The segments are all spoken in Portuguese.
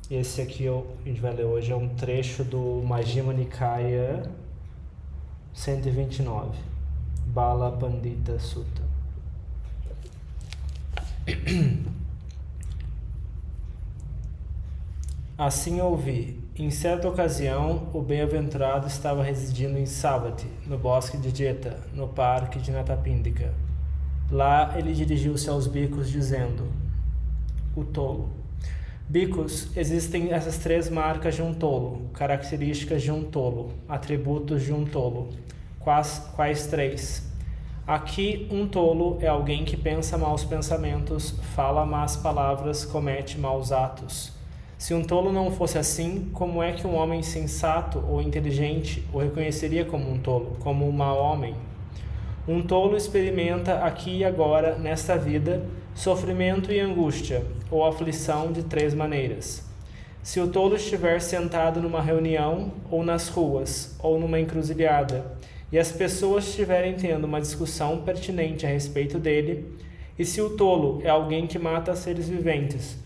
Esse aqui a gente vai ler hoje é um trecho do Majjhima Nikaya 129, Bala Pandita Sutta. Assim ouvi. Em certa ocasião, o bem-aventurado estava residindo em Savatthi, no bosque de Jeta, no parque de Natapindika. Lá ele dirigiu-se aos bhikkhus dizendo: O tolo. Bhikkhus, existem essas 3 marcas de um tolo, características de um tolo, atributos de um tolo. Quais 3? Aqui, um tolo é alguém que pensa maus pensamentos, fala más palavras, comete maus atos. Se um tolo não fosse assim, como é que um homem sensato ou inteligente o reconheceria como um tolo, como um mau homem? Um tolo experimenta aqui e agora, nesta vida, sofrimento e angústia, ou aflição de 3 maneiras. Se o tolo estiver sentado numa reunião, ou nas ruas, ou numa encruzilhada, e as pessoas estiverem tendo uma discussão pertinente a respeito dele, e se o tolo é alguém que mata seres viventes,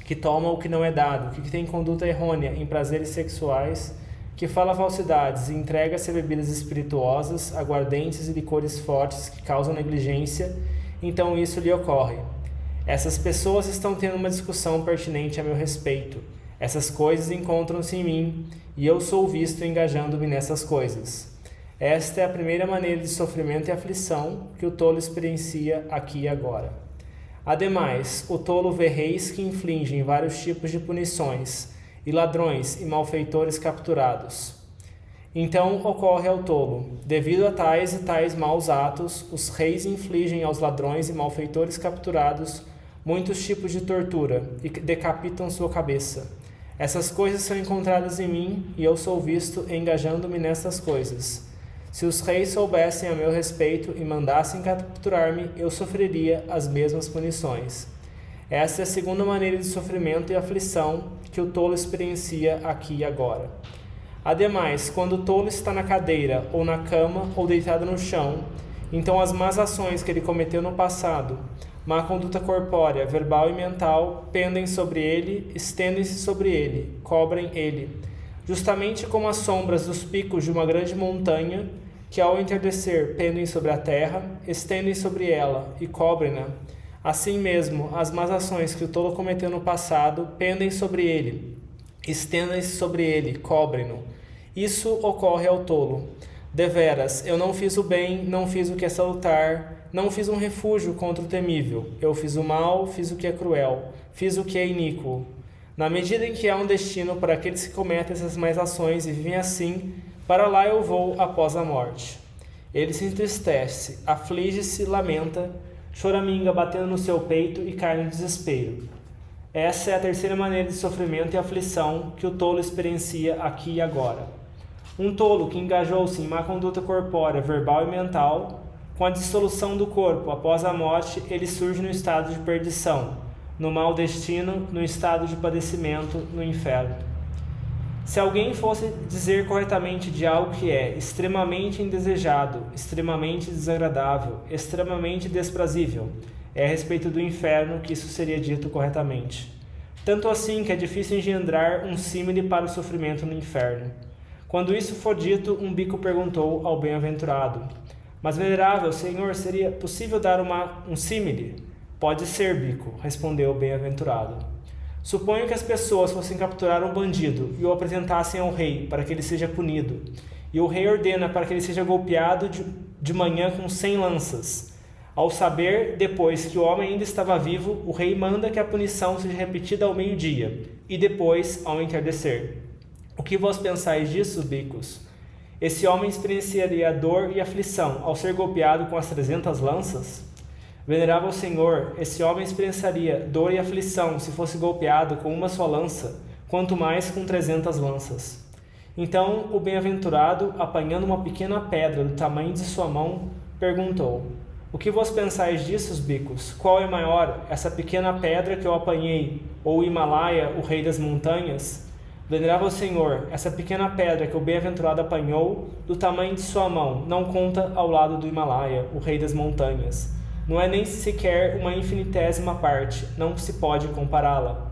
que toma o que não é dado, que tem conduta errônea em prazeres sexuais, que fala falsidades e entrega-se a bebidas espirituosas, aguardentes e licores fortes que causam negligência, então isso lhe ocorre. Essas pessoas estão tendo uma discussão pertinente a meu respeito. Essas coisas encontram-se em mim, e eu sou visto engajando-me nessas coisas. Esta é a primeira maneira de sofrimento e aflição que o tolo experiencia aqui e agora. Ademais, o tolo vê reis que infligem vários tipos de punições, e ladrões e malfeitores capturados. Então ocorre ao tolo: devido a tais e tais maus atos, os reis infligem aos ladrões e malfeitores capturados muitos tipos de tortura e decapitam sua cabeça. Essas coisas são encontradas em mim, e eu sou visto engajando-me nessas coisas. Se os reis soubessem a meu respeito e mandassem capturar-me, eu sofreria as mesmas punições. Essa é a segunda maneira de sofrimento e aflição que o tolo experiencia aqui e agora. Ademais, quando o tolo está na cadeira, ou na cama, ou deitado no chão, então as más ações que ele cometeu no passado, má conduta corpórea, verbal e mental, pendem sobre ele, estendem-se sobre ele, cobrem ele, justamente como as sombras dos picos de uma grande montanha, que ao entardecer pendem sobre a terra, estendem sobre ela e cobrem-na. Assim mesmo, as más ações que o tolo cometeu no passado pendem sobre ele, estendem-se sobre ele, cobrem-no. Isso ocorre ao tolo. Deveras, eu não fiz o bem, não fiz o que é salutar, não fiz um refúgio contra o temível. Eu fiz o mal, fiz o que é cruel, fiz o que é iníquo. Na medida em que há um destino para aqueles que cometem essas más ações e vivem assim, para lá eu vou após a morte. Ele se entristece, aflige-se, lamenta, choraminga batendo no seu peito e cai no desespero. Essa é a terceira maneira de sofrimento e aflição que o tolo experiencia aqui e agora. Um tolo que engajou-se em má conduta corpórea, verbal e mental, com a dissolução do corpo após a morte, ele surge no estado de perdição, no mau destino, no estado de padecimento, no inferno. Se alguém fosse dizer corretamente de algo que é extremamente indesejado, extremamente desagradável, extremamente desprazível, é a respeito do inferno que isso seria dito corretamente. Tanto assim que é difícil engendrar um símile para o sofrimento no inferno. Quando isso for dito, um bhikkhu perguntou ao bem-aventurado: Mas, venerável Senhor, seria possível dar um símile? Pode ser, bhikkhu, respondeu o bem-aventurado. Suponho que as pessoas fossem capturar um bandido e o apresentassem ao rei para que ele seja punido. E o rei ordena para que ele seja golpeado de manhã com 100 lanças. Ao saber, depois, que o homem ainda estava vivo, o rei manda que a punição seja repetida ao meio-dia e depois ao entardecer. O que vós pensais disso, bhikkhus? Esse homem experienciaria dor e aflição ao ser golpeado com as 300 lanças? Venerável Senhor, esse homem experienciaria dor e aflição se fosse golpeado com uma só lança, quanto mais com 300 lanças. Então o bem-aventurado, apanhando uma pequena pedra do tamanho de sua mão, perguntou: O que vós pensais disso, bhikkhus? Qual é maior, essa pequena pedra que eu apanhei, ou o Himalaia, o rei das montanhas? Venerável Senhor, essa pequena pedra que o bem-aventurado apanhou, do tamanho de sua mão, não conta ao lado do Himalaia, o rei das montanhas. Não é nem sequer uma infinitésima parte, não se pode compará-la.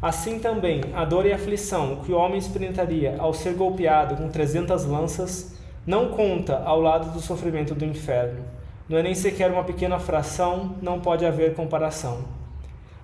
Assim também, a dor e a aflição que o homem experimentaria ao ser golpeado com 300 lanças não conta ao lado do sofrimento do inferno. Não é nem sequer uma pequena fração, não pode haver comparação.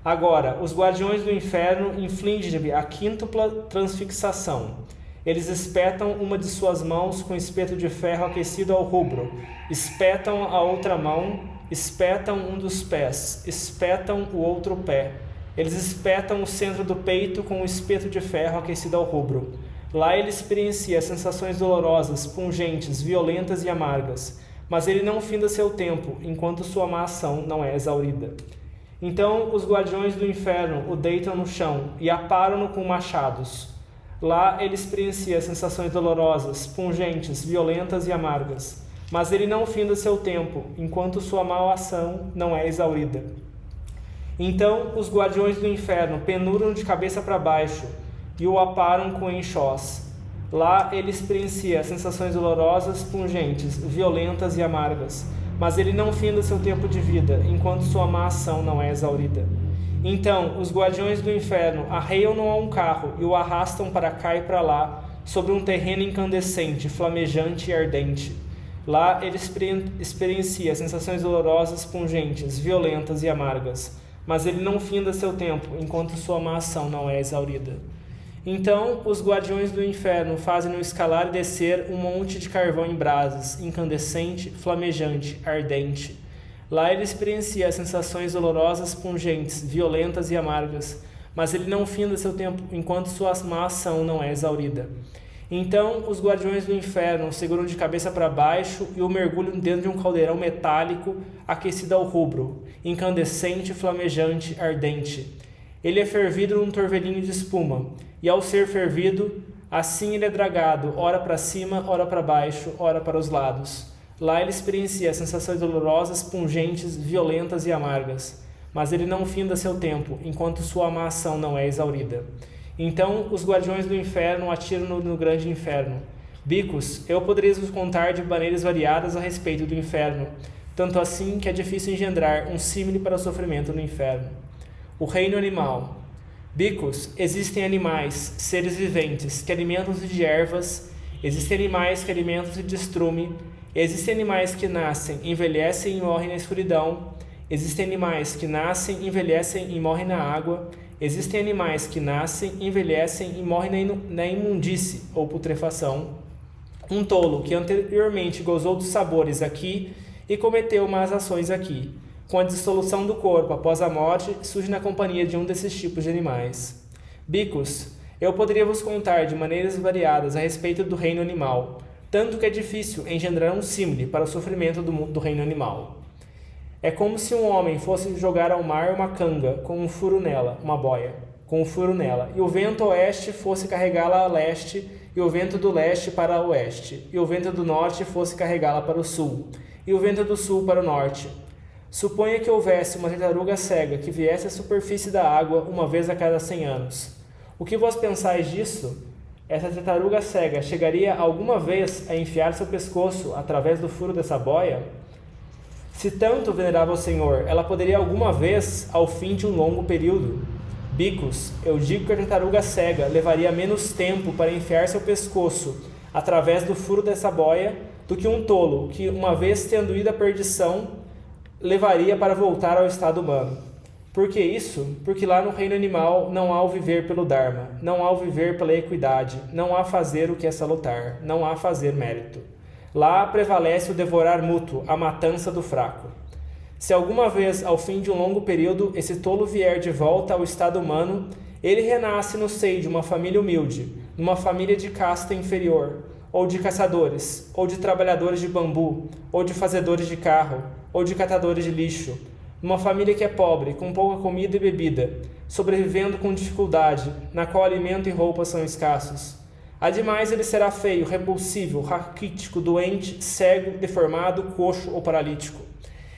Agora, os guardiões do inferno infligem-lhe a quíntupla transfixação. Eles espetam uma de suas mãos com espeto de ferro aquecido ao rubro, espetam a outra mão, espetam um dos pés, espetam o outro pé. Eles espetam o centro do peito com um espeto de ferro aquecido ao rubro. Lá ele experiencia sensações dolorosas, pungentes, violentas e amargas, mas ele não finda seu tempo, enquanto sua má ação não é exaurida. Então os guardiões do inferno o deitam no chão e aparam-no com machados. Lá ele experiencia sensações dolorosas, pungentes, violentas e amargas, mas ele não finda seu tempo, enquanto sua má ação não é exaurida. Então os guardiões do inferno penuram de cabeça para baixo e o aparam com enxós. Lá ele experiencia sensações dolorosas, pungentes, violentas e amargas, mas ele não finda seu tempo de vida, enquanto sua má ação não é exaurida. Então os guardiões do inferno arreiam-no a um carro e o arrastam para cá e para lá, sobre um terreno incandescente, flamejante e ardente. Lá ele experiencia sensações dolorosas, pungentes, violentas e amargas, mas ele não finda seu tempo, enquanto sua má ação não é exaurida. Então os guardiões do inferno fazem-no escalar e descer um monte de carvão em brasas, incandescente, flamejante, ardente. Lá ele experiencia sensações dolorosas, pungentes, violentas e amargas, mas ele não finda seu tempo, enquanto sua má ação não é exaurida. Então os guardiões do inferno seguram de cabeça para baixo e o mergulham dentro de um caldeirão metálico aquecido ao rubro, incandescente, flamejante, ardente. Ele é fervido num torvelinho de espuma, e ao ser fervido, assim ele é dragado, ora para cima, ora para baixo, ora para os lados. Lá ele experiencia sensações dolorosas, pungentes, violentas e amargas, mas ele não finda seu tempo, enquanto sua má ação não é exaurida. Então os guardiões do inferno atiram no grande inferno. Bicos, eu poderia vos contar de maneiras variadas a respeito do inferno, tanto assim que é difícil engendrar um símile para o sofrimento no inferno. O reino animal. Bicos, existem animais, seres viventes, que alimentam-se de ervas, existem animais que alimentam-se de estrume, existem animais que nascem, envelhecem e morrem na escuridão, existem animais que nascem, envelhecem e morrem na água, existem animais que nascem, envelhecem e morrem na imundície ou putrefação. Um tolo que anteriormente gozou dos sabores aqui e cometeu más ações aqui, com a dissolução do corpo após a morte, surge na companhia de um desses tipos de animais. Bicos, eu poderia vos contar de maneiras variadas a respeito do reino animal, tanto que é difícil engendrar um símile para o sofrimento do reino animal. É como se um homem fosse jogar ao mar uma canga com um furo nela, uma boia, com um furo nela, e o vento oeste fosse carregá-la a leste, e o vento do leste para o oeste, e o vento do norte fosse carregá-la para o sul, e o vento do sul para o norte. Suponha que houvesse uma tartaruga cega que viesse à superfície da água uma vez a cada 100 anos. O que vós pensais disso? Essa tartaruga cega chegaria alguma vez a enfiar seu pescoço através do furo dessa boia? Se tanto, venerável Senhor, ela poderia alguma vez, ao fim de um longo período. Bicos, eu digo que a tartaruga cega levaria menos tempo para enfiar seu pescoço através do furo dessa boia do que um tolo que, uma vez tendo ido à perdição, levaria para voltar ao estado humano. Por que isso? Porque lá no reino animal não há o viver pelo Dharma, não há o viver pela equidade, não há fazer o que é salutar, não há fazer mérito. Lá prevalece o devorar mútuo, a matança do fraco. Se alguma vez, ao fim de um longo período, esse tolo vier de volta ao estado humano, ele renasce no seio de uma família humilde, numa família de casta inferior, ou de caçadores, ou de trabalhadores de bambu, ou de fazedores de carro, ou de catadores de lixo, numa família que é pobre, com pouca comida e bebida, sobrevivendo com dificuldade, na qual alimento e roupas são escassos. Ademais, ele será feio, repulsivo, raquítico, doente, cego, deformado, coxo ou paralítico.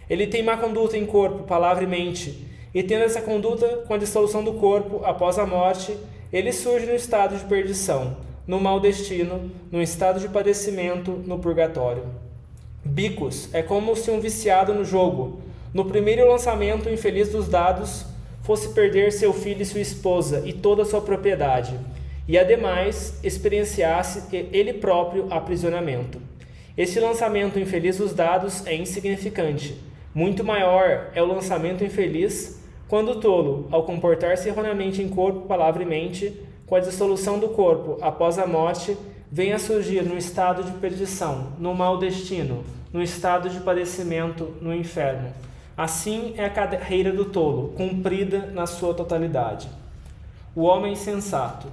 Ele tem má conduta em corpo, palavra e mente, e tendo essa conduta, com a dissolução do corpo após a morte, ele surge no estado de perdição, no mau destino, no estado de padecimento, no purgatório. Bicos é como se um viciado no jogo, no primeiro lançamento infeliz dos dados, fosse perder seu filho e sua esposa e toda a sua propriedade, e ademais experienciasse ele próprio aprisionamento. Esse lançamento infeliz dos dados é insignificante. Muito maior é o lançamento infeliz quando o tolo, ao comportar-se erroneamente em corpo, palavra e mente, com a dissolução do corpo após a morte, vem a surgir no estado de perdição, no mau destino, no estado de padecimento, no inferno. Assim é a carreira do tolo, cumprida na sua totalidade. O homem sensato.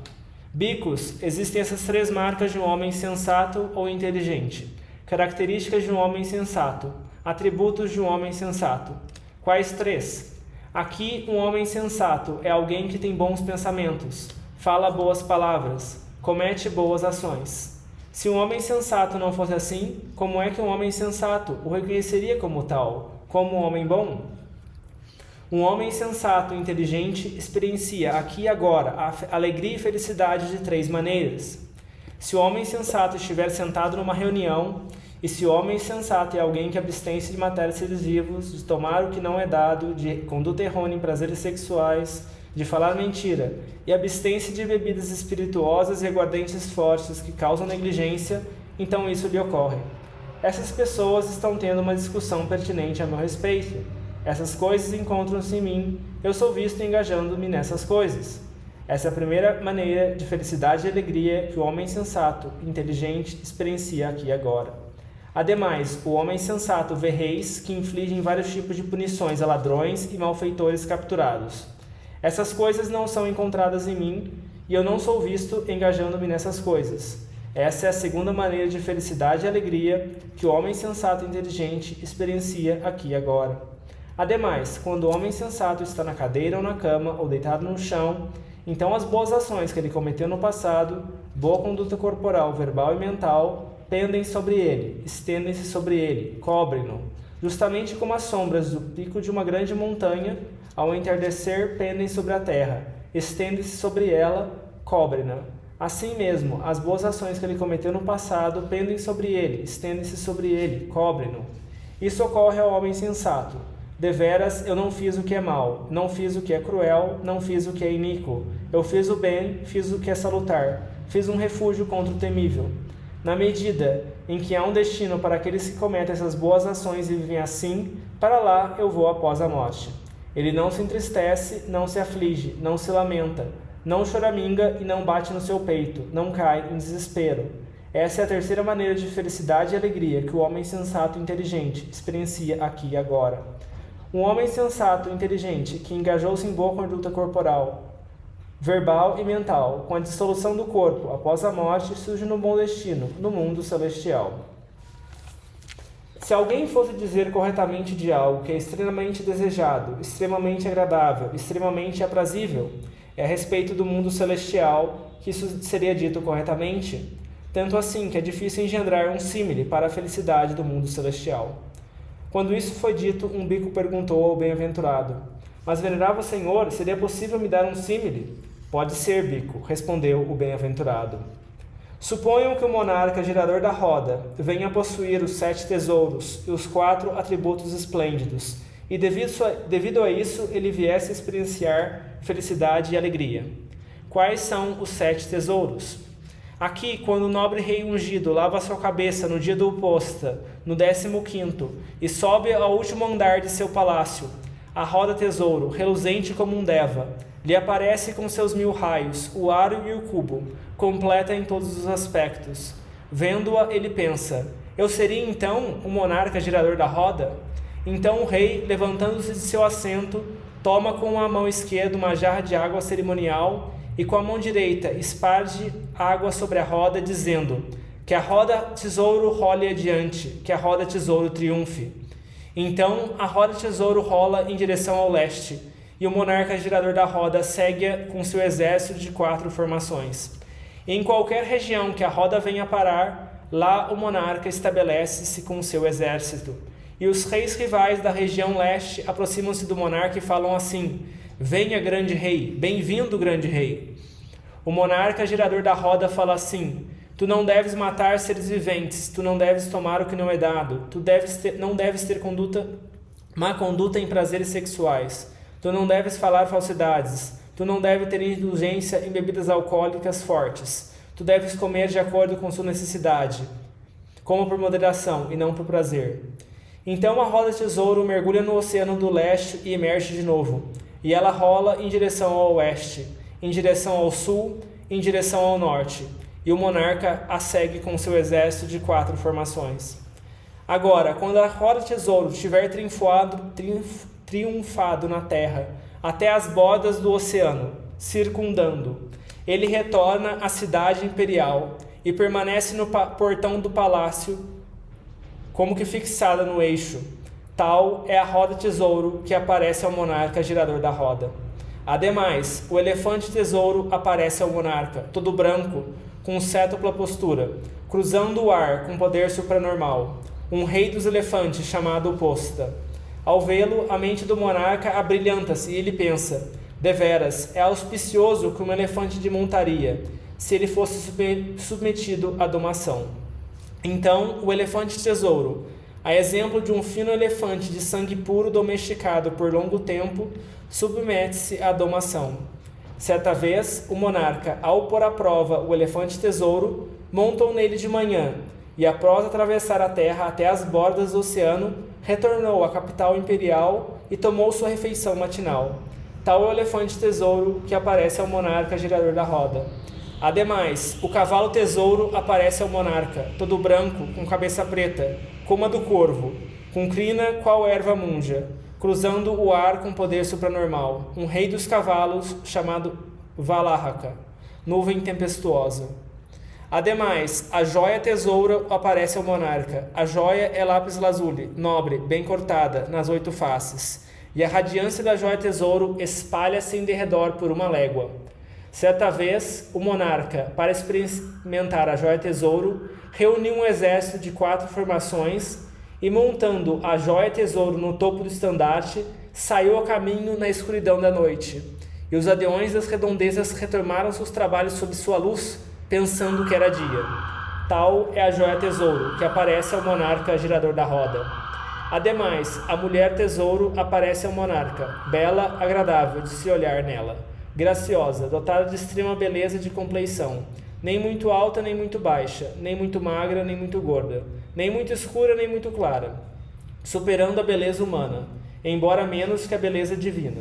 Bicos, existem essas 3 marcas de um homem sensato ou inteligente. Características de um homem sensato. Atributos de um homem sensato. Quais 3? Aqui, um homem sensato é alguém que tem bons pensamentos, fala boas palavras, comete boas ações. Se um homem sensato não fosse assim, como é que um homem sensato o reconheceria como tal, como um homem bom? Um homem sensato e inteligente experiencia aqui e agora a alegria e felicidade de 3 maneiras. Se o homem sensato estiver sentado numa reunião, e se o homem sensato é alguém que abstém-se de matar seres vivos, de tomar o que não é dado, de conduta errônea em prazeres sexuais, de falar mentira, e abstém-se de bebidas espirituosas e aguardentes fortes que causam negligência, então isso lhe ocorre. Essas pessoas estão tendo uma discussão pertinente a meu respeito. Essas coisas encontram-se em mim, eu sou visto engajando-me nessas coisas. Essa é a primeira maneira de felicidade e alegria que o homem sensato e inteligente experiencia aqui e agora. Ademais, o homem sensato vê reis que infligem vários tipos de punições a ladrões e malfeitores capturados. Essas coisas não são encontradas em mim e eu não sou visto engajando-me nessas coisas. Essa é a segunda maneira de felicidade e alegria que o homem sensato e inteligente experiencia aqui e agora. Ademais, quando o homem sensato está na cadeira ou na cama ou deitado no chão, então as boas ações que ele cometeu no passado, boa conduta corporal, verbal e mental, pendem sobre ele, estendem-se sobre ele, cobrem-no, justamente como as sombras do pico de uma grande montanha, ao entardecer, pendem sobre a terra, estendem-se sobre ela, cobrem-na. Assim mesmo, as boas ações que ele cometeu no passado pendem sobre ele, estendem-se sobre ele, cobrem-no. Isso ocorre ao homem sensato. Deveras, eu não fiz o que é mal, não fiz o que é cruel, não fiz o que é iníquo. Eu fiz o bem, fiz o que é salutar, fiz um refúgio contra o temível. Na medida em que há um destino para aqueles que cometem essas boas ações e vivem assim, para lá eu vou após a morte. Ele não se entristece, não se aflige, não se lamenta, não choraminga e não bate no seu peito, não cai em desespero. Essa é a terceira maneira de felicidade e alegria que o homem sensato e inteligente experiencia aqui e agora. Um homem sensato e inteligente que engajou-se em boa conduta corporal, verbal e mental, com a dissolução do corpo após a morte, surge no bom destino, no mundo celestial. Se alguém fosse dizer corretamente de algo que é extremamente desejado, extremamente agradável, extremamente aprazível, é a respeito do mundo celestial que isso seria dito corretamente, tanto assim que é difícil engendrar um símile para a felicidade do mundo celestial. Quando isso foi dito, um bico perguntou ao bem-aventurado: "Mas, venerável Senhor, seria possível me dar um símile?" "Pode ser, bico", respondeu o bem-aventurado. Suponham que o monarca girador da roda venha possuir os 7 tesouros e os 4 atributos esplêndidos, e devido a isso ele viesse a experienciar felicidade e alegria. Quais são os 7 tesouros? Aqui, quando o nobre rei ungido lava sua cabeça no dia do oposta, no 15º, e sobe ao último andar de seu palácio, a roda tesouro, reluzente como um deva, lhe aparece com seus 1000 raios, o aro e o cubo, completa em todos os aspectos. Vendo-a, ele pensa: eu seria então o monarca girador da roda? Então o rei, levantando-se de seu assento, toma com a mão esquerda uma jarra de água cerimonial e com a mão direita esparge água sobre a roda, dizendo: que a roda tesouro role adiante, que a roda tesouro triunfe. Então a roda tesouro rola em direção ao leste, e o monarca girador da roda segue-a com seu exército de 4 formações. Em qualquer região que a roda venha parar, lá o monarca estabelece-se com seu exército. E os reis rivais da região leste aproximam-se do monarca e falam assim: venha, grande rei, bem-vindo, grande rei. O monarca girador da roda fala assim: tu não deves matar seres viventes, tu não deves tomar o que não é dado, não deves ter má conduta em prazeres sexuais, Tu não deves falar falsidades. Tu não deves ter indulgência em bebidas alcoólicas fortes. Tu deves comer de acordo com sua necessidade, como por moderação e não por prazer. Então a roda de tesouro mergulha no oceano do leste e emerge de novo. E ela rola em direção ao oeste, em direção ao sul, em direção ao norte. E o monarca a segue com seu exército de 4 formações. Agora, quando a roda de tesouro tiver triunfado na terra, até as bordas do oceano, circundando, ele retorna à cidade imperial e permanece no portão do palácio, como que fixada no eixo. Tal é a roda tesouro que aparece ao monarca girador da roda. Ademais, o elefante tesouro aparece ao monarca, todo branco, com cétupla postura, cruzando o ar com poder supranormal, um rei dos elefantes chamado Oposta. Ao vê-lo, a mente do monarca abrilhanta-se e ele pensa: deveras, é auspicioso que um elefante de montaria, se ele fosse submetido à domação. Então, o elefante tesouro, a exemplo de um fino elefante de sangue puro domesticado por longo tempo, submete-se à domação. Certa vez, o monarca, ao pôr à prova o elefante tesouro, montou nele de manhã, e após atravessar a terra até as bordas do oceano, retornou à capital imperial e tomou sua refeição matinal. Tal é o elefante tesouro que aparece ao monarca girador da roda. Ademais, o cavalo tesouro aparece ao monarca, todo branco, com cabeça preta, como a do corvo, com crina qual erva munja, cruzando o ar com poder supranormal, um rei dos cavalos chamado Valahaka, nuvem tempestuosa. Ademais, a joia tesouro aparece ao monarca. A joia é lápis lazuli, nobre, bem cortada, nas 8 faces, e a radiância da joia tesouro espalha-se em derredor por uma légua. Certa vez, o monarca, para experimentar a joia tesouro, reuniu um exército de 4 formações e, montando a joia tesouro no topo do estandarte, saiu a caminho na escuridão da noite. E os aldeões das redondezas retomaram seus trabalhos sob sua luz, pensando que era dia. Tal é a joia tesouro, que aparece ao monarca girador da roda. Ademais, a mulher tesouro aparece ao monarca, bela, agradável de se olhar nela, graciosa, dotada de extrema beleza de compleição, nem muito alta nem muito baixa, nem muito magra nem muito gorda, nem muito escura nem muito clara, superando a beleza humana, embora menos que a beleza divina.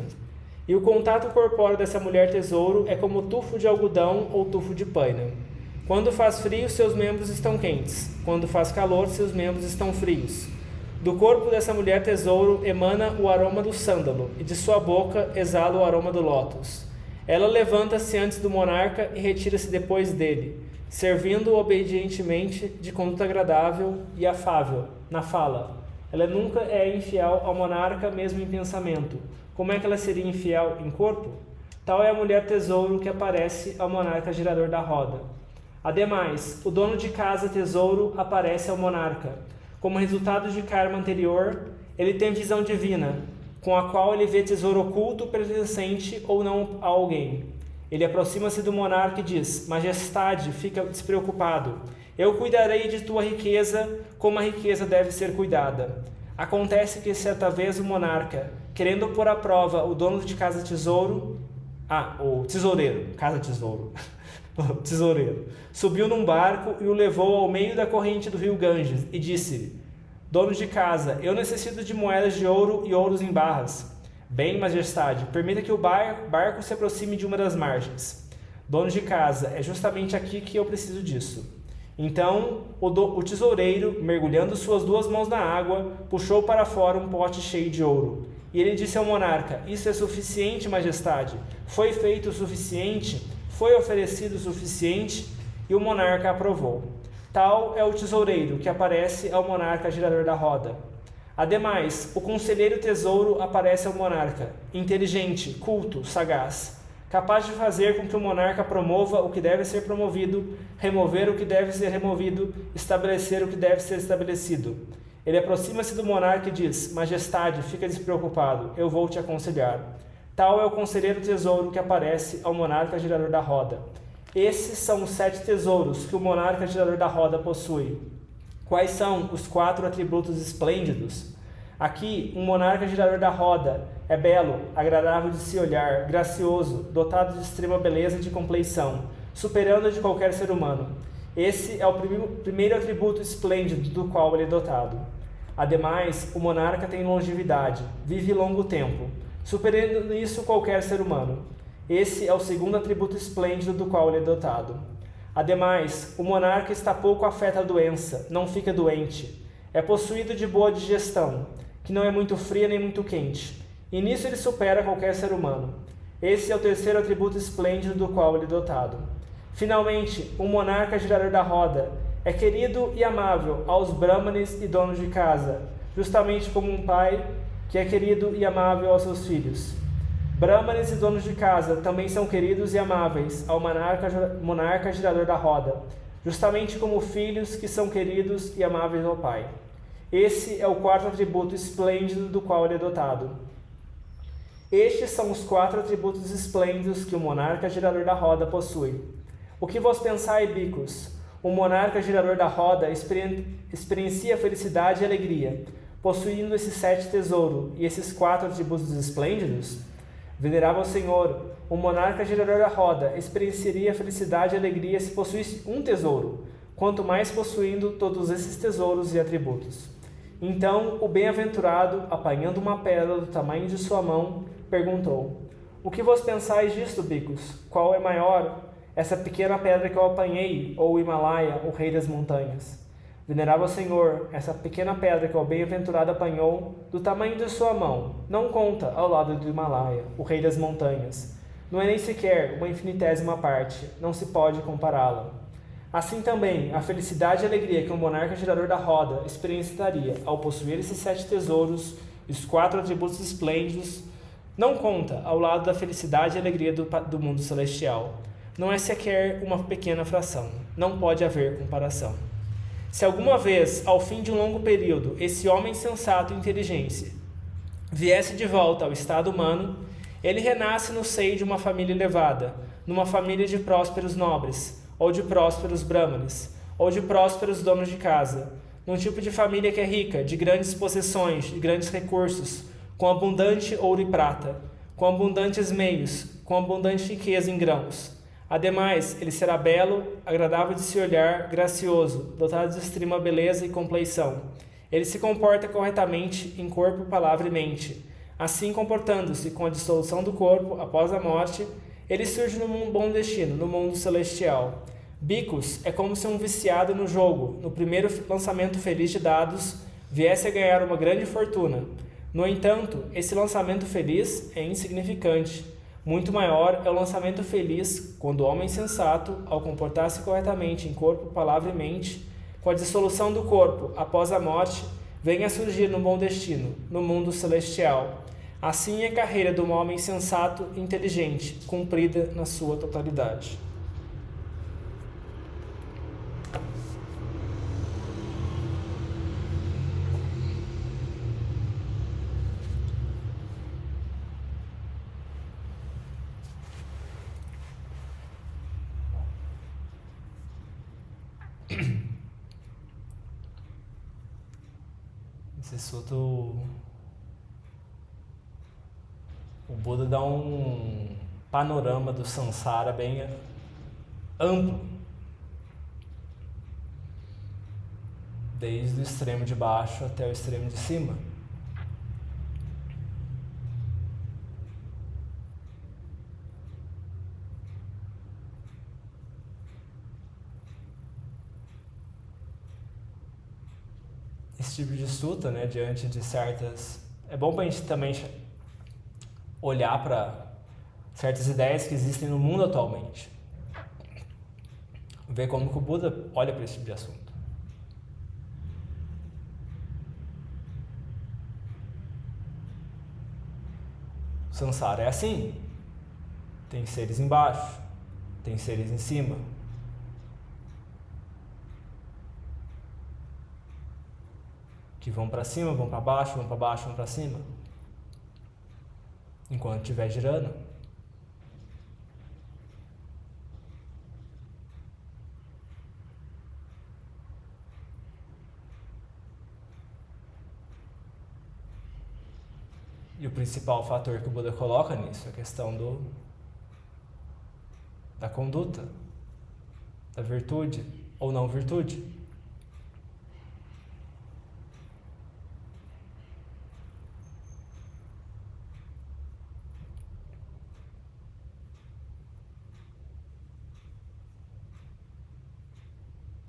E o contato corpóreo dessa mulher tesouro é como tufo de algodão ou tufo de paina. Quando faz frio, seus membros estão quentes. Quando faz calor, seus membros estão frios. Do corpo dessa mulher tesouro emana o aroma do sândalo, e de sua boca exala o aroma do lótus. Ela levanta-se antes do monarca e retira-se depois dele, servindo-o obedientemente, de conduta agradável e afável, na fala. Ela nunca é infiel ao monarca, mesmo em pensamento. Como é que ela seria infiel em corpo? Tal é a mulher tesouro que aparece ao monarca girador da roda. Ademais, o dono de casa tesouro aparece ao monarca. Como resultado de karma anterior, ele tem visão divina, com a qual ele vê tesouro oculto pertencente ou não a alguém. Ele aproxima-se do monarca e diz: Majestade, fica despreocupado. Eu cuidarei de tua riqueza como a riqueza deve ser cuidada. Acontece que certa vez o monarca, querendo pôr à prova o dono de casa tesouro, o tesoureiro, casa tesouro, o tesoureiro, subiu num barco e o levou ao meio da corrente do rio Ganges e disse-lhe: Dono de casa, eu necessito de moedas de ouro e ouros em barras. Bem, majestade, permita que o barco se aproxime de uma das margens. Dono de casa, é justamente aqui que eu preciso disso. Então, o tesoureiro, mergulhando suas 2 mãos na água, puxou para fora um pote cheio de ouro. E ele disse ao monarca: Isso é suficiente, majestade. Foi feito o suficiente? Foi oferecido o suficiente? E o monarca aprovou. Tal é o tesoureiro que aparece ao monarca girador da roda. Ademais, o conselheiro tesouro aparece ao monarca, inteligente, culto, sagaz, capaz de fazer com que o monarca promova o que deve ser promovido, remover o que deve ser removido, estabelecer o que deve ser estabelecido. Ele aproxima-se do monarca e diz: Majestade, fica despreocupado, eu vou te aconselhar. Tal é o conselheiro tesouro que aparece ao monarca girador da roda. Esses são os 7 tesouros que o monarca girador da roda possui. Quais são os 4 atributos esplêndidos? Aqui, um monarca girador da roda É belo, agradável de se olhar, gracioso, dotado de extrema beleza e de compleição, superando a de qualquer ser humano. Esse é o primeiro atributo esplêndido do qual ele é dotado. Ademais, o monarca tem longevidade, vive longo tempo, superando nisso qualquer ser humano. Esse é o segundo atributo esplêndido do qual ele é dotado. Ademais, o monarca está pouco afeto à doença, não fica doente. É possuído de boa digestão, que não é muito fria nem muito quente, e nisso ele supera qualquer ser humano. Esse é o terceiro atributo esplêndido do qual ele é dotado. Finalmente, o monarca girador da roda é querido e amável aos brahmanes e donos de casa, justamente como um pai que é querido e amável aos seus filhos. Brahmanes e donos de casa também são queridos e amáveis ao monarca girador da roda, justamente como filhos que são queridos e amáveis ao pai. Esse é o quarto atributo esplêndido do qual ele é dotado. Estes são os 4 atributos esplêndidos que o monarca girador da roda possui. O que vós pensai, bicos? O monarca girador da roda experiencia felicidade e alegria, possuindo esses 7 tesouros e esses 4 atributos esplêndidos? Venerável Senhor, o monarca girador da roda experienciaria felicidade e alegria se possuísse um tesouro, quanto mais possuindo todos esses tesouros e atributos. Então o bem-aventurado, apanhando uma pedra do tamanho de sua mão, perguntou: O que vos pensais disto, bicos? Qual é maior, essa pequena pedra que eu apanhei, ou o Himalaia, o rei das montanhas? Venerável Senhor, essa pequena pedra que o bem-aventurado apanhou, do tamanho de sua mão, não conta ao lado do Himalaia, o rei das montanhas. Não é nem sequer uma infinitésima parte, não se pode compará-la. Assim também, a felicidade e alegria que o monarca girador da roda experienciaria ao possuir esses 7 tesouros e os 4 atributos esplêndidos, não conta ao lado da felicidade e alegria do mundo celestial. Não é sequer uma pequena fração, não pode haver comparação. Se alguma vez, ao fim de um longo período, esse homem sensato e inteligente viesse de volta ao estado humano, ele renasce no seio de uma família elevada, numa família de prósperos nobres, ou de prósperos brahmanes, ou de prósperos donos de casa, num tipo de família que é rica, de grandes possessões, de grandes recursos, com abundante ouro e prata, com abundantes meios, com abundante riqueza em grãos. Ademais, ele será belo, agradável de se olhar, gracioso, dotado de extrema beleza e compleição. Ele se comporta corretamente em corpo, palavra e mente. Assim, comportando-se com a dissolução do corpo após a morte, ele surge num bom destino, no mundo celestial. Bicos é como se um viciado no jogo, no primeiro lançamento feliz de dados, viesse a ganhar uma grande fortuna. No entanto, esse lançamento feliz é insignificante. Muito maior é o lançamento feliz quando o homem sensato, ao comportar-se corretamente em corpo, palavra e mente, com a dissolução do corpo após a morte, vem a surgir no bom destino, no mundo celestial. Assim é a carreira de um homem sensato e inteligente, cumprida na sua totalidade. Esse sutta, o Buda dá um panorama do samsara bem amplo, desde o extremo de baixo até o extremo de cima. Esse tipo de sutta, né, diante de certas... É bom para a gente também olhar para certas ideias que existem no mundo atualmente. Ver como que o Buda olha para esse tipo de assunto. O samsara é assim. Tem seres embaixo, tem seres em cima. Que vão para cima, vão para baixo, vão para baixo, vão para cima. Enquanto estiver girando. E o principal fator que o Buda coloca nisso é a questão da conduta, da virtude ou não virtude.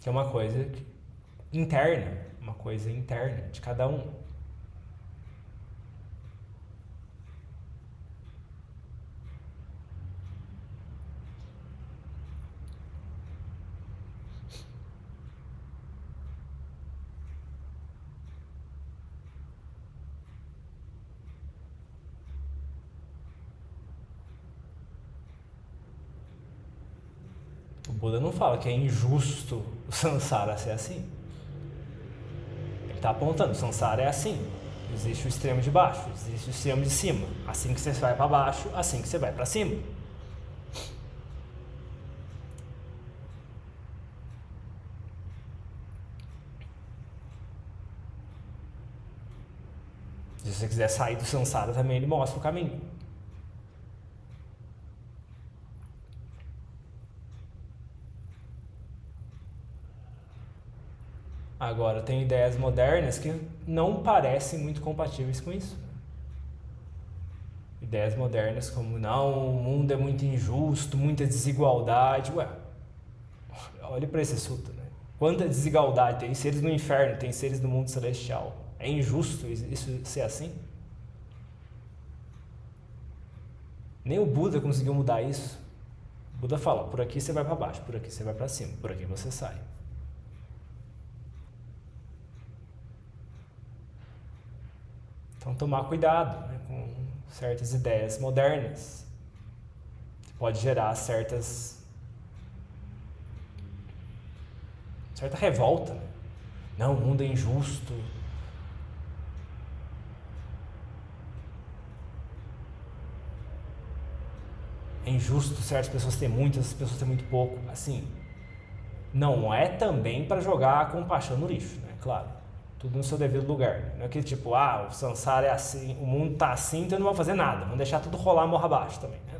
Que é uma coisa interna, uma coisa interna de cada um. O Buda não fala que é injusto o samsara ser assim. Ele está apontando, o samsara é assim. Existe o extremo de baixo, existe o extremo de cima. Assim que você vai para baixo, assim que você vai para cima. Se você quiser sair do samsara também, ele mostra o caminho. Agora, tem ideias modernas que não parecem muito compatíveis com isso. Ideias modernas como, não, o mundo é muito injusto, muita desigualdade. Ué, olhe para esse sutta, né? Quanta desigualdade, tem seres no inferno, tem seres no mundo celestial. É injusto isso ser assim? Nem o Buda conseguiu mudar isso. O Buda fala, por aqui você vai para baixo, por aqui você vai para cima, por aqui você sai. Então, tomar cuidado, né, com certas ideias modernas. Pode gerar certa revolta. Né? Não, o mundo é injusto. É injusto certas pessoas têm muito, outras pessoas têm muito pouco. Assim, não é também para jogar a compaixão no lixo, né? Claro. Tudo no seu devido lugar. Não é aquele tipo, o samsara é assim, o mundo tá assim, então eu não vou fazer nada. Vamos deixar tudo rolar morra abaixo também. Né?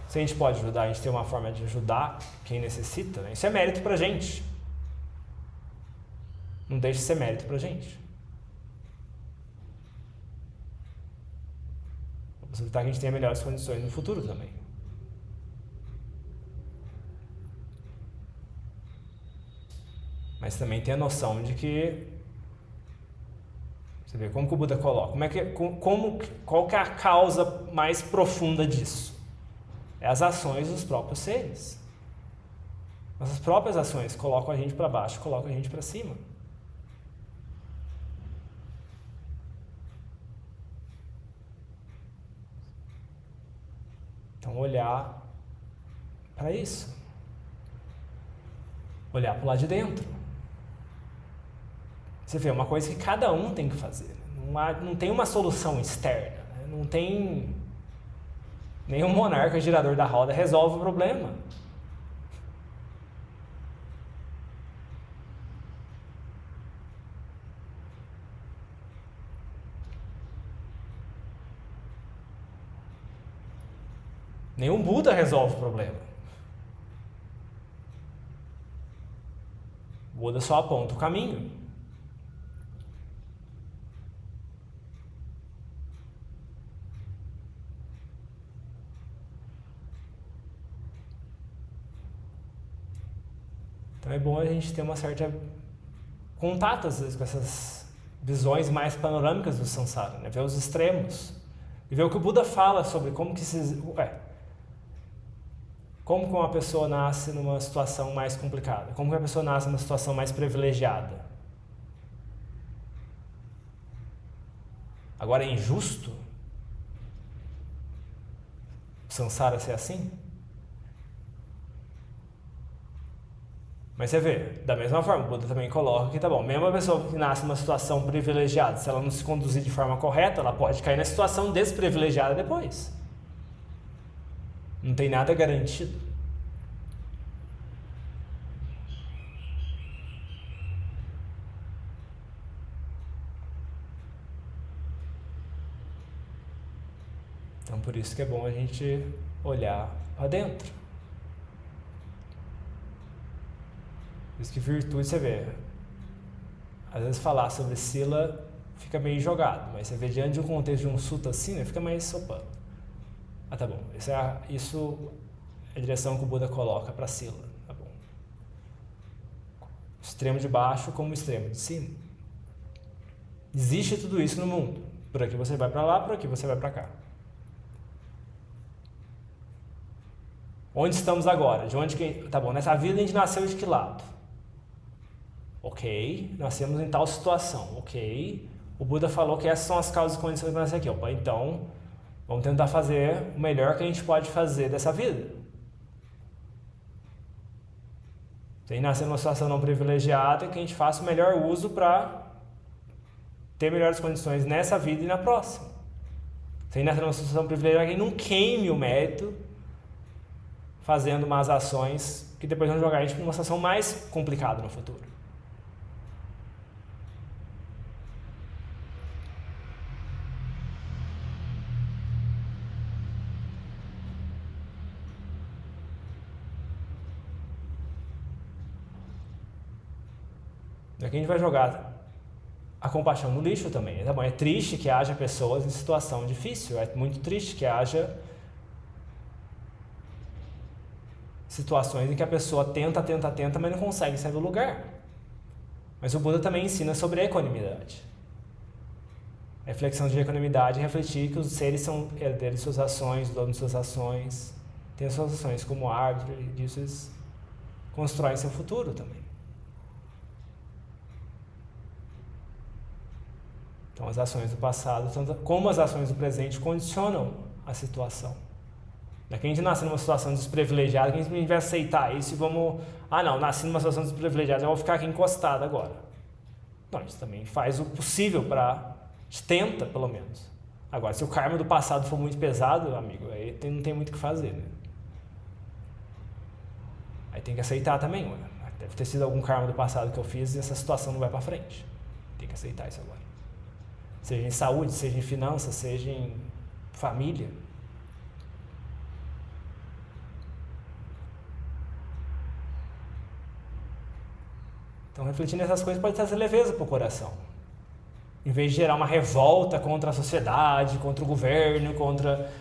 Se a gente pode ajudar, a gente tem uma forma de ajudar quem necessita, né? Isso é mérito pra gente. Não deixe de ser mérito pra gente. Vou possibilitar que a gente tenha melhores condições no futuro também. Mas também tem a noção de que você vê como que o Buda coloca, qual que é a causa mais profunda disso? É as ações dos próprios seres. Nossas próprias ações colocam a gente para baixo, colocam a gente para cima. Então olhar para isso. Olhar para o lado de dentro. Você vê, uma coisa que cada um tem que fazer. Não tem uma solução externa. Né? Não tem... Nenhum monarca girador da roda resolve o problema. Nenhum Buda resolve o problema. O Buda só aponta o caminho. Então é bom a gente ter uma certa contato, às vezes, com essas visões mais panorâmicas do samsara, né? Ver os extremos. E ver o que o Buda fala sobre como que uma pessoa nasce numa situação mais complicada, como que a pessoa nasce numa situação mais privilegiada. Agora, é injusto o samsara ser assim? Mas você vê, da mesma forma, o Buda também coloca que, tá bom, mesmo a pessoa que nasce numa situação privilegiada, se ela não se conduzir de forma correta, ela pode cair na situação desprivilegiada depois. Não tem nada garantido. por isso que é bom a gente olhar para dentro. Por isso que virtude, você vê, às vezes falar sobre Sila fica meio jogado, mas você vê diante de um contexto de um sutta assim, né, fica mais, opa, tá bom, isso é a direção que o Buda coloca para Sila, tá bom. O extremo de baixo como o extremo de cima. Existe tudo isso no mundo. Por aqui você vai para lá, por aqui você vai para cá. Onde estamos agora? De onde que... Tá bom, nessa vida a gente nasceu de que lado? Ok, nascemos em tal situação. Ok, o Buda falou que essas são as causas e condições para nascer aqui. Opa, então, vamos tentar fazer o melhor que a gente pode fazer dessa vida. Se a gente nascer numa situação não privilegiada, que a gente faça o melhor uso para ter melhores condições nessa vida e na próxima. Se a gente nascer numa situação privilegiada, que a gente não queime o mérito fazendo más ações que depois vão jogar a gente para uma situação mais complicada no futuro. Daqui a gente vai jogar a compaixão no lixo também. Tá bom? É triste que haja pessoas em situação difícil, é muito triste que haja situações em que a pessoa tenta, mas não consegue sair do lugar. Mas o Buda também ensina sobre a equanimidade. A reflexão de equanimidade é refletir que os seres são herdeiros de suas ações, donos de suas ações, têm suas ações como árbitro, e disso eles constroem seu futuro também. Então, as ações do passado, tanto como as ações do presente, condicionam a situação. Daqui a gente nasce numa situação desprivilegiada, que a gente vai aceitar isso e vamos... Ah, não, nasci numa situação desprivilegiada, eu vou ficar aqui encostado agora. Não, a gente também faz o possível para... A gente tenta, pelo menos. Agora, se o karma do passado for muito pesado, amigo, aí não tem muito o que fazer, né? Aí tem que aceitar também, ué. Deve ter sido algum karma do passado que eu fiz e essa situação não vai para frente. Tem que aceitar isso agora. Seja em saúde, seja em finanças, seja em família. Então, refletindo nessas coisas pode trazer leveza para o coração. Em vez de gerar uma revolta contra a sociedade, contra o governo, contra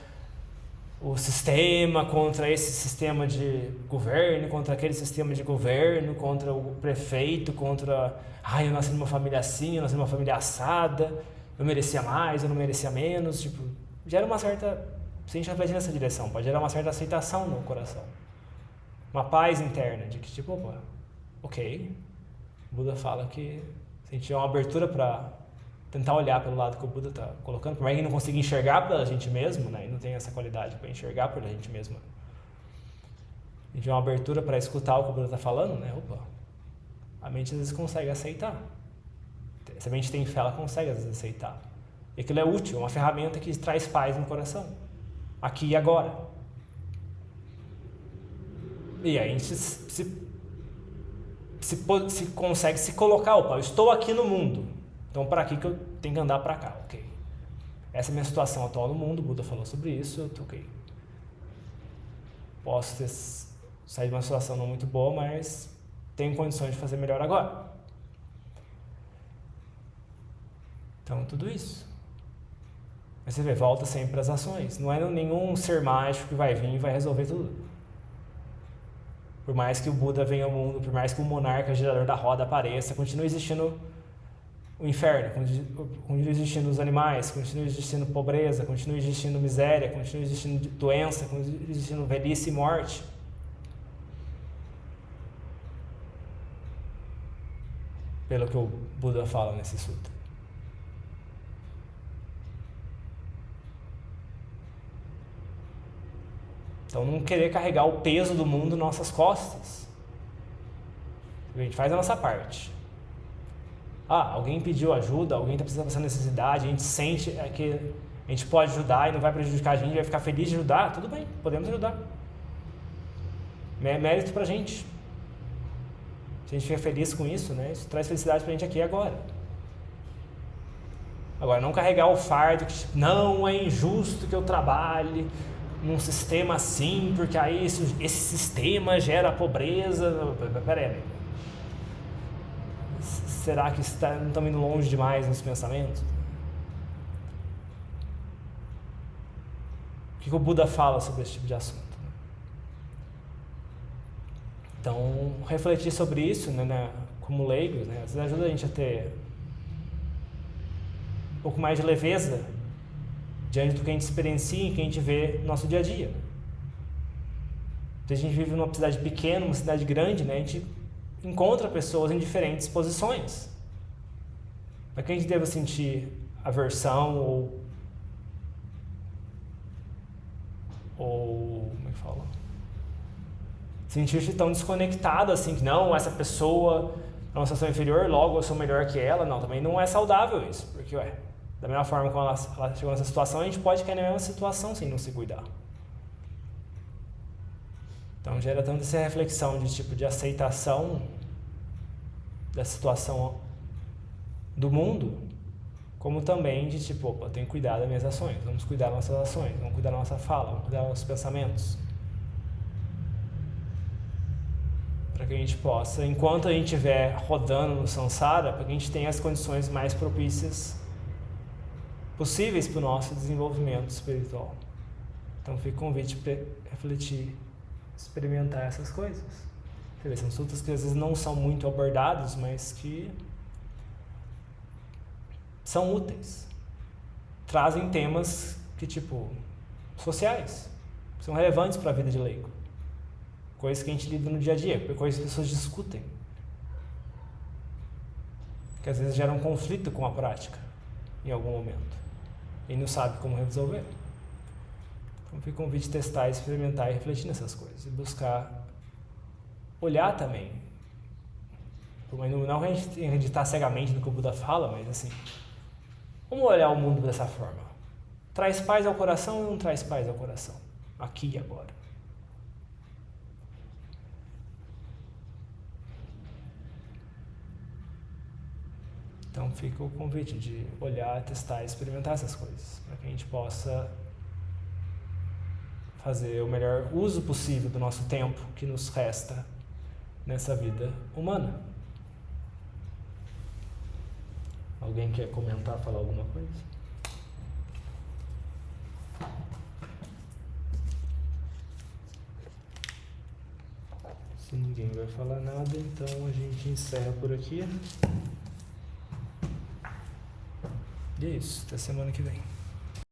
o sistema, contra esse sistema de governo, contra aquele sistema de governo, contra o prefeito, contra... eu nasci numa família assim, eu nasci numa família assada, eu merecia mais, eu não merecia menos. Tipo, gera uma certa... Se a gente refletir nessa direção, pode gerar uma certa aceitação no coração. Uma paz interna, de que tipo, opa, ok... O Buda fala que se a gente tiver uma abertura para tentar olhar pelo lado que o Buda está colocando, por mais que não consiga enxergar pela gente mesmo, né, e não tem essa qualidade para enxergar pela gente mesmo, a gente tiver uma abertura para escutar o que o Buda está falando, né, opa, a mente às vezes consegue aceitar. Se a mente tem fé, ela consegue às vezes aceitar. E aquilo é útil, é uma ferramenta que traz paz no coração, aqui e agora. E aí a gente se consegue se colocar, opa, eu estou aqui no mundo, então para aqui que eu tenho que andar para cá, ok. Essa é a minha situação atual no mundo, o Buda falou sobre isso, eu tô ok. Posso sair de uma situação não muito boa, mas tenho condições de fazer melhor agora. Então, tudo isso. Mas você vê, volta sempre às ações. Não é nenhum ser mágico que vai vir e vai resolver tudo. Por mais que o Buda venha ao mundo, por mais que o monarca gerador da roda apareça, continua existindo o inferno, continua existindo os animais, continua existindo pobreza, continua existindo miséria, continua existindo doença, continua existindo velhice e morte. Pelo que o Buda fala nesse sutra. Então, não querer carregar o peso do mundo nas nossas costas. A gente faz a nossa parte. Alguém pediu ajuda, alguém está precisando dessa necessidade, a gente sente que a gente pode ajudar e não vai prejudicar a gente, vai ficar feliz de ajudar, tudo bem, podemos ajudar. É mérito pra gente. Se a gente fica feliz com isso, né, isso traz felicidade pra gente aqui e agora. Agora, não carregar o fardo que tipo, não é injusto que eu trabalhe num sistema assim, porque aí esse sistema gera pobreza. Peraí. Será que não estamos indo longe demais nesse pensamento? O que o Buda fala sobre esse tipo de assunto? Então, refletir sobre isso, né, como leigos, né, às vezes ajuda a gente a ter um pouco mais de leveza diante do que a gente experiencia e que a gente vê no nosso dia a dia. Então, a gente vive numa cidade pequena, uma cidade grande, né, a gente encontra pessoas em diferentes posições. Para que a gente deva sentir aversão ou como é que fala? Sentir-se tão desconectado assim, que não, essa pessoa é uma situação inferior, logo eu sou melhor que ela. Não, também não é saudável isso, porque da mesma forma que ela chegou nessa situação, a gente pode cair na mesma situação sem não se cuidar. Então gera tanto essa reflexão de tipo de aceitação da situação do mundo, como também de tipo, opa, eu tenho que cuidar das minhas ações, vamos cuidar das nossas ações, vamos cuidar da nossa fala, vamos cuidar dos nossos pensamentos. Para que a gente possa, enquanto a gente estiver rodando no samsara, para que a gente tenha as condições mais propícias possíveis para o nosso desenvolvimento espiritual. Então fica o convite para refletir, experimentar essas coisas. São assuntos que às vezes não são muito abordados, mas que são úteis. Trazem temas que, tipo, sociais, são relevantes para a vida de leigo. Coisas que a gente lida no dia a dia, coisas que as pessoas discutem. Que às vezes geram um conflito com a prática, em algum momento. E não sabe como resolver. Então fica o convite de testar, experimentar e refletir nessas coisas. E buscar olhar também. Não a gente acreditar cegamente no que o Buda fala, mas assim, vamos olhar o mundo dessa forma. Traz paz ao coração ou não traz paz ao coração? Aqui e agora. Então fica o convite de olhar, testar e experimentar essas coisas, para que a gente possa fazer o melhor uso possível do nosso tempo que nos resta nessa vida humana. Alguém quer comentar, falar alguma coisa? Se ninguém vai falar nada, então a gente encerra por aqui. E é isso, até semana que vem.